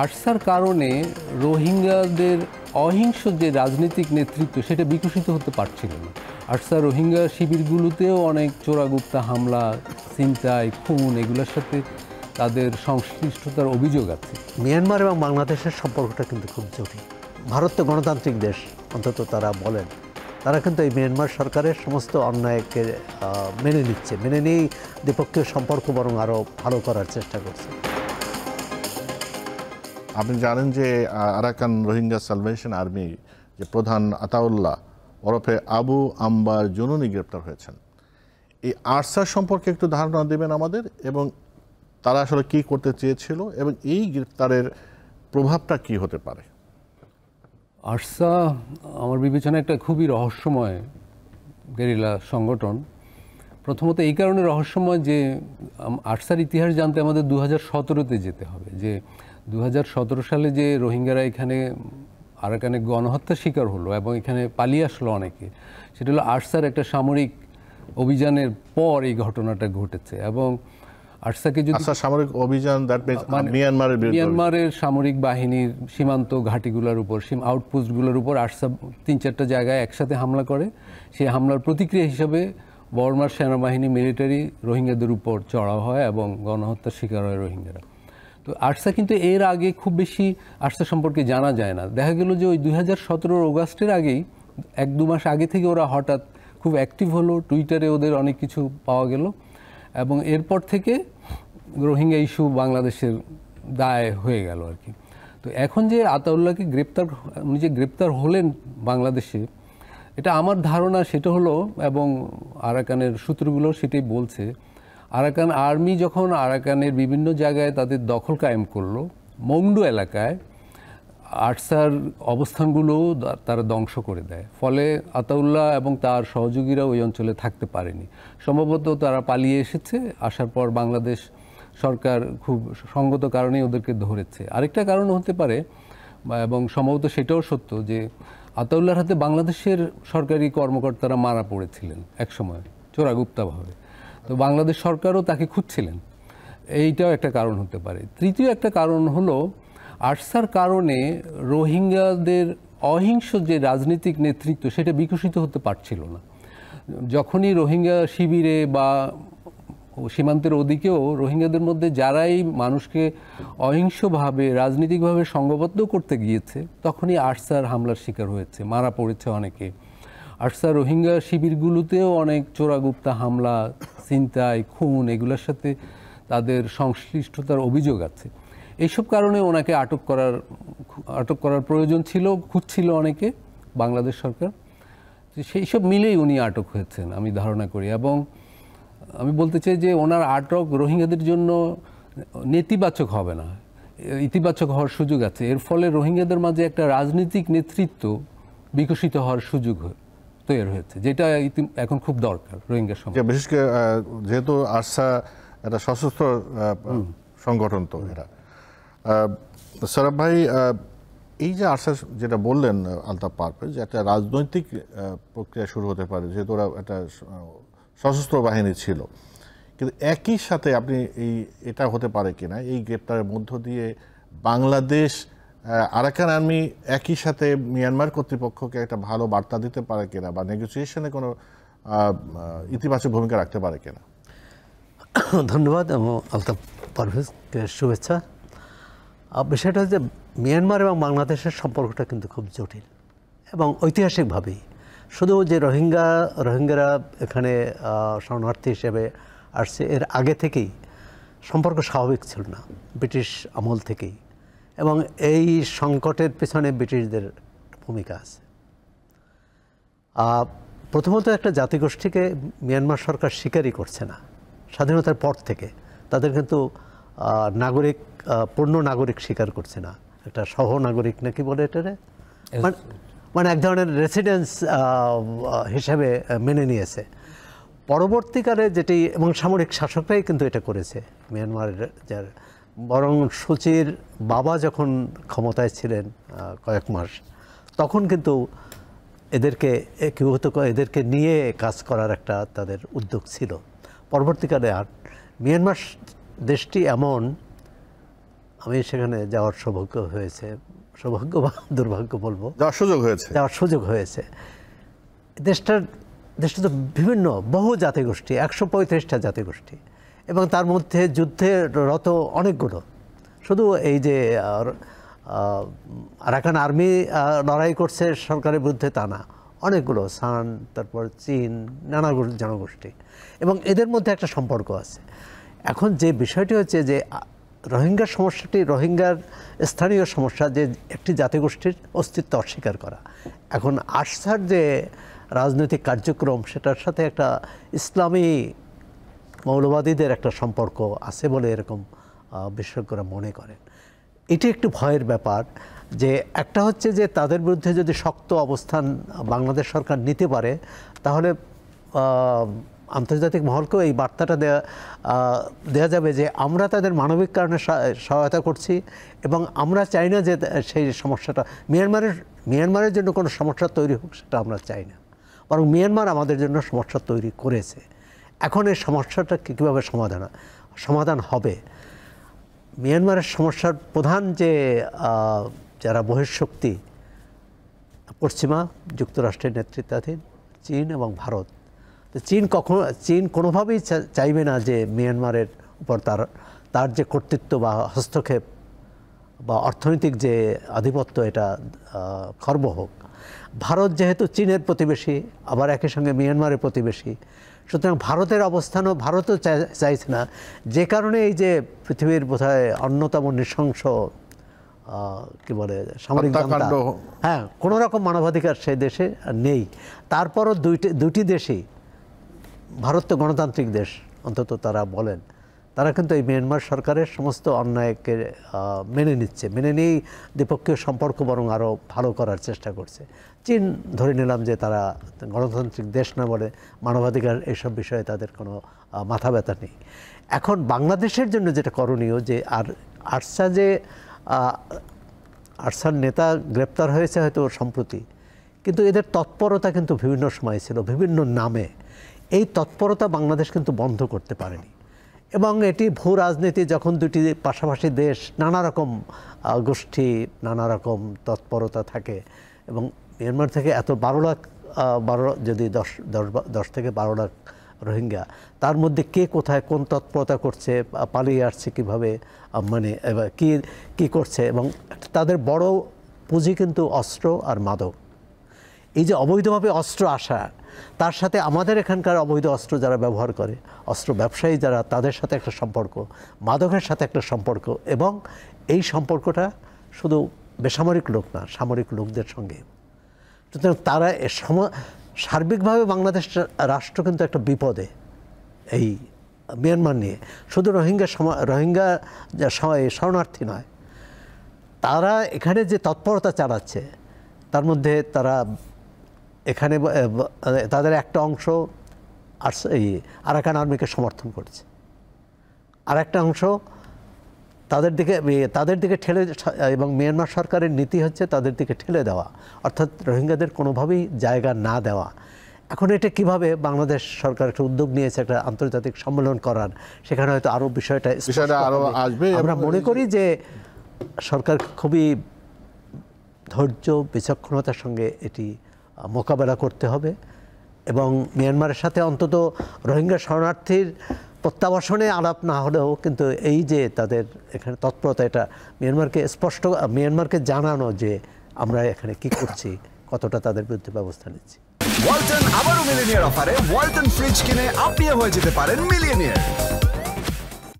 Archer কারণে রোহিঙ্গাদের অহিংস যে রাজনৈতিক নেতৃত্ব সেটা বিকশিত হতে পারছিল না। আরসা রোহিঙ্গা শিবিরগুলোতেও অনেক চোরাগুপ্তা হামলা, ছিনতাই, খুন এগুলোর সাথে তাদের সংশ্লিষ্টতার অভিযোগ আছে। মিয়ানমার এবং বাংলাদেশের সম্পর্কটা কিন্তু খুব জটিল। ভারত তো গণতান্ত্রিক দেশ, অন্তত তারা বলেন। তারা কিন্তু এই মিয়ানমার সরকারের সমস্ত অন্যায়কে মেনে নিচ্ছে, মেনে নিয়েই দ্বিপক্ষীয় সম্পর্ক বরং আরও ভালো করার চেষ্টা করছে। আপনি জানেন যে আরাকান রোহিঙ্গা সালভেশন আর্মি যে প্রধান আতাউল্লাহ ওরফে আবু আম্বার জুনুনি গ্রেপ্তার হয়েছেন। এই আরসা সম্পর্কে একটু ধারণা দেবেন আমাদের, এবং তারা আসলে কি করতে চেয়েছিল এবং এই গ্রেপ্তারের প্রভাবটা কি হতে পারে? আরসা আমার বিবেচনায় একটা খুবই রহস্যময় গেরিলা সংগঠন। প্রথমত এই কারণে রহস্যময় যে আরসার ইতিহাস জানতে আমাদের 2017-তে যেতে হবে। যে 2017 সালে যে রোহিঙ্গারা এখানে আরাকানে গণহত্যার শিকার হলো এবং এখানে পালিয়ে আসলো অনেকে, সেটা হলো আরসার একটা সামরিক অভিযানের পর এই ঘটনাটা ঘটেছে। এবং আরসাকে যদি সামরিক অভিযান মিয়ানমারের সামরিক বাহিনীর সীমান্ত ঘাঁটিগুলোর উপর, আউটপোস্টগুলোর উপর আরসা 3-4টা জায়গায় একসাথে হামলা করে। সেই হামলার প্রতিক্রিয়া হিসাবে বর্মার সেনাবাহিনী মিলিটারি রোহিঙ্গাদের উপর চড়াও হয় এবং গণহত্যার শিকার হয় রোহিঙ্গারা। তো আরসা কিন্তু এর আগে খুব বেশি আরসা সম্পর্কে জানা যায় না। দেখা গেল যে ওই 2017 অগাস্টের আগেই 1-2 মাস আগে থেকে ওরা হঠাৎ খুব অ্যাক্টিভ হলো, টুইটারে ওদের অনেক কিছু পাওয়া গেল এবং এরপর থেকে রোহিঙ্গা ইস্যু বাংলাদেশের দায় হয়ে গেল আর কি। তো এখন যে আতাউল্লাহকে উনি যে গ্রেপ্তার হলেন বাংলাদেশে, এটা আমার ধারণা সেটা হলো, এবং আরাকানের সূত্রগুলো সেটাই বলছে, আরাকান আর্মি যখন আরাকানের বিভিন্ন জায়গায় তাদের দখল কায়েম করলো, মংডু এলাকায় আরসার অবস্থানগুলো তারা ধ্বংস করে দেয়। ফলে আতাউল্লাহ এবং তার সহযোগীরা ওই অঞ্চলে থাকতে পারেনি। সম্ভবত তারা পালিয়ে এসেছে, আসার পর বাংলাদেশ সরকার খুব সঙ্গত কারণেই ওদেরকে ধরেছে। আরেকটা কারণ হতে পারে, এবং সম্ভবত সেটাও সত্য, যে আতাউল্লাহর হাতে বাংলাদেশের সরকারি কর্মকর্তারা মারা পড়েছিলেন একসময় চোরাগুপ্তাভাবে। তো বাংলাদেশ সরকারও তাকে খুঁজছিলেন, এইটাও একটা কারণ হতে পারে। তৃতীয় একটা কারণ হলো আরসার কারণে রোহিঙ্গাদের অহিংস যে রাজনৈতিক নেতৃত্ব সেটা বিকশিত হতে পারছিল না। যখনই রোহিঙ্গা শিবিরে বা সীমান্তের ওদিকেও রোহিঙ্গাদের মধ্যে যারাই মানুষকে অহিংসভাবে রাজনৈতিকভাবে সংঘবদ্ধ করতে গিয়েছে, তখনই আরসার হামলার শিকার হয়েছে, মারা পড়েছে অনেকে। আরসা রোহিঙ্গা শিবিরগুলোতেও অনেক চোরাগুপ্তা হামলা, ছিনতাই, খুন এগুলোর সাথে তাদের সংশ্লিষ্টতার অভিযোগ আছে। এইসব কারণে ওনাকে আটক করার প্রয়োজন ছিল, খুঁজছিল অনেকে বাংলাদেশ সরকার। সেই সব মিলেই উনি আটক হয়েছেন আমি ধারণা করি। এবং আমি বলতে চাই যে ওনার আটক রোহিঙ্গাদের জন্য নেতিবাচক হবে না, ইতিবাচক হওয়ার সুযোগ আছে। এর ফলে রোহিঙ্গাদের মাঝে একটা রাজনৈতিক নেতৃত্ব বিকশিত হওয়ার সুযোগ তৈরি হয়েছে, যেটা এখন খুব দরকার রোহিঙ্গা সমাজে। বিশেষ করে যেহেতু আরসা একটা সশস্ত্র সংগঠন, তো এরা সরব ভাই, এই যে আরসা যেটা বললেন আলতাফ পারভেজ, যে একটা রাজনৈতিক প্রক্রিয়া শুরু হতে পারে, যেহেতু ওরা একটা সশস্ত্র বাহিনী ছিল, কিন্তু একই সাথে আপনি এটা হতে পারে কিনা এই গ্রেপ্তারের মধ্য দিয়ে বাংলাদেশ আরাকান আর্মি একই সাথে মিয়ানমার কর্তৃপক্ষকে একটা ভালো বার্তা দিতে পারে কিনা, বা নেগোসিয়েশনে কোনো ইতিবাচক ভূমিকা রাখতে পারে কিনা? ধন্যবাদ এবং আলতাফ পারভেজকে শুভেচ্ছা। বিষয়টা হচ্ছে মিয়ানমার এবং বাংলাদেশের সম্পর্কটা কিন্তু খুব জটিল এবং ঐতিহাসিকভাবেই। শুধু যে রোহিঙ্গারা এখানে শরণার্থী হিসেবে আসছে, এর আগে থেকেই সম্পর্ক স্বাভাবিক ছিল না, ব্রিটিশ আমল থেকেই। এবং এই সংকটের পেছনে ব্রিটিশদের ভূমিকা আছে। প্রথমত একটা জাতিগোষ্ঠীকে মিয়ানমার সরকার স্বীকারই করছে না স্বাধীনতার পর থেকে। তাদের কিন্তু পূর্ণ নাগরিক স্বীকার করছে না, একটা সহনাগরিক নাকি বলে এটারে, মানে এক ধরনের রেসিডেন্স হিসেবে মেনে নিয়েছে। পরবর্তীকালে যেটি, এবং সামরিক শাসকরাই কিন্তু এটা করেছে মিয়ানমারের। যার বরং সুচির বাবা যখন ক্ষমতায় ছিলেন কয়েক মাস, তখন কিন্তু এদেরকে নিয়ে কাজ করার একটা তাদের উদ্যোগ ছিল। পরবর্তীকালে আর মিয়ানমার দেশটি এমন আমি সেখানে যাওয়ার সৌভাগ্য হয়েছে, সৌভাগ্য বা দুর্ভাগ্য বলবো, যাওয়ার সুযোগ হয়েছে। দেশটা তো বিভিন্ন বহু জাতিগোষ্ঠী, 135টা জাতিগোষ্ঠী, এবং তার মধ্যে যুদ্ধে রত অনেকগুলো, শুধু এই যে আরাকান আর্মি লড়াই করছে সরকারের বিরুদ্ধে তা না, অনেকগুলো, সান, তারপর চীন, নানা জনগোষ্ঠী, এবং এদের মধ্যে একটা সম্পর্ক আছে। এখন যে বিষয়টি হচ্ছে যে রোহিঙ্গা সমস্যাটি রোহিঙ্গার স্থানীয় সমস্যা, যে একটি জাতিগোষ্ঠীর অস্তিত্ব অস্বীকার করা। এখন আরসার যে রাজনৈতিক কার্যক্রম, সেটার সাথে একটা ইসলামী মৌলবাদীদের একটা সম্পর্ক আছে বলে এরকম বিশেষজ্ঞরা মনে করেন। এটি একটু ভয়ের ব্যাপার, যে একটা হচ্ছে যে তাদের বিরুদ্ধে যদি শক্ত অবস্থান বাংলাদেশ সরকার নিতে পারে, তাহলে আন্তর্জাতিক মহলকেও এই বার্তাটা দেওয়া যাবে যে আমরা তাদের মানবিক কারণে সহায়তা করছি, এবং আমরা চাই না যে সেই সমস্যাটা মিয়ানমারের জন্য কোনো সমস্যা তৈরি হোক, সেটা আমরা চাই না, বরং মিয়ানমার আমাদের জন্য সমস্যা তৈরি করেছে। এখন এই সমস্যাটা কীভাবে সমাধান হবে? মিয়ানমারের সমস্যার প্রধান যে যারা বহিঃশক্তি, পশ্চিমা যুক্তরাষ্ট্রের নেতৃত্বাধীন চীন এবং ভারত, তো চীন কোনোভাবেই চাইবে না যে মিয়ানমারের উপর তার যে কর্তৃত্ব বা হস্তক্ষেপ বা অর্থনৈতিক যে আধিপত্য, এটা খর্ব হোক। ভারত যেহেতু চীনের প্রতিবেশী, আবার একই সঙ্গে মিয়ানমারের প্রতিবেশী, সুতরাং ভারতের অবস্থানও ভারতও চাইছে না, যে কারণে এই যে পৃথিবীর বোধহয় অন্যতম নৃশংস কি বলে সামরিক জান্তা, হ্যাঁ, কোনো রকম মানবাধিকার সেই দেশে নেই। তারপরও দুটি দেশই, ভারত তো গণতান্ত্রিক দেশ অন্তত তারা বলেন, তারা কিন্তু এই মিয়ানমার সরকারের সমস্ত অন্যায়কে মেনে নিচ্ছে, মেনে নিয়েই দ্বিপক্ষীয় সম্পর্ক বরং আরও ভালো করার চেষ্টা করছে। চীন ধরে নিলাম যে তারা গণতান্ত্রিক দেশ না বলে মানবাধিকার এইসব বিষয়ে তাদের কোনো মাথা ব্যথা নেই। এখন বাংলাদেশের জন্য যেটা করণীয়, যে আরসার নেতা গ্রেপ্তার হয়েছে হয়তো সম্প্রতি, কিন্তু এদের তৎপরতা কিন্তু বিভিন্ন সময় ছিল, বিভিন্ন নামে। এই তৎপরতা বাংলাদেশ কিন্তু বন্ধ করতে পারেনি, এবং এটি ভূ রাজনীতি, যখন দুটি পাশাপাশি দেশ, নানা রকম গোষ্ঠী, নানা রকম তৎপরতা থাকে, এবং মিয়ানমার থেকে এত 12 লাখ যদি 10 থেকে 12 লাখ রোহিঙ্গা, তার মধ্যে কে কোথায় কোন তৎপরতা করছে, পালিয়ে আসছে কীভাবে, মানে কী করছে, এবং তাদের বড় পুঁজি কিন্তু অস্ত্র আর মাদক। এই যে অবৈধভাবে অস্ত্র আসা, তার সাথে আমাদের এখানকার অবৈধ অস্ত্র যারা ব্যবহার করে, অস্ত্র ব্যবসায়ী যারা, তাদের সাথে একটা সম্পর্ক, মাদকের সাথে একটা সম্পর্ক, এবং এই সম্পর্কটা শুধু বেসামরিক লোক না, সামরিক লোকদের সঙ্গে। সুতরাং তারা সার্বিকভাবে বাংলাদেশ রাষ্ট্র কিন্তু একটা বিপদে এই মিয়ানমার নিয়ে। শুধু রোহিঙ্গা শরণার্থী নয়, তারা এখানে যে তৎপরতা চালাচ্ছে, তার মধ্যে তারা এখানে তাদের একটা অংশ আরাকান আর্মিকে সমর্থন করছে, আর একটা অংশ তাদের দিকে ঠেলে, এবং মিয়ানমার সরকারের নীতি হচ্ছে তাদের দিকে ঠেলে দেওয়া, অর্থাৎ রোহিঙ্গাদের কোনোভাবেই জায়গা না দেওয়া। এখন এটা কিভাবে বাংলাদেশ সরকার একটা উদ্যোগ নিয়েছে একটা আন্তর্জাতিক সম্মেলন করার, সেখানে হয়তো আরও বিষয়টা আরও আসবে। আমরা মনে করি যে সরকার খুবই ধৈর্য বিচক্ষণতার সঙ্গে এটি মোকাবেলা করতে হবে, এবং মিয়ানমারের সাথে অন্তত রোহিঙ্গা শরণার্থীর প্রত্যাবাসনে আলাপ না হলেও কিন্তু এই যে তাদের এখানে তৎপরতা, এটা মিয়ানমারকে জানানো যে আমরা এখানে কি করছি, কতটা তাদের বিরুদ্ধে ব্যবস্থা নিচ্ছি। ওয়ালটন আবারও মিলিনিয়ার অফারে ওয়ালটন ফ্রিজ কিনে আপনিও হয়ে যেতে পারেন মিলিয়নিয়ার।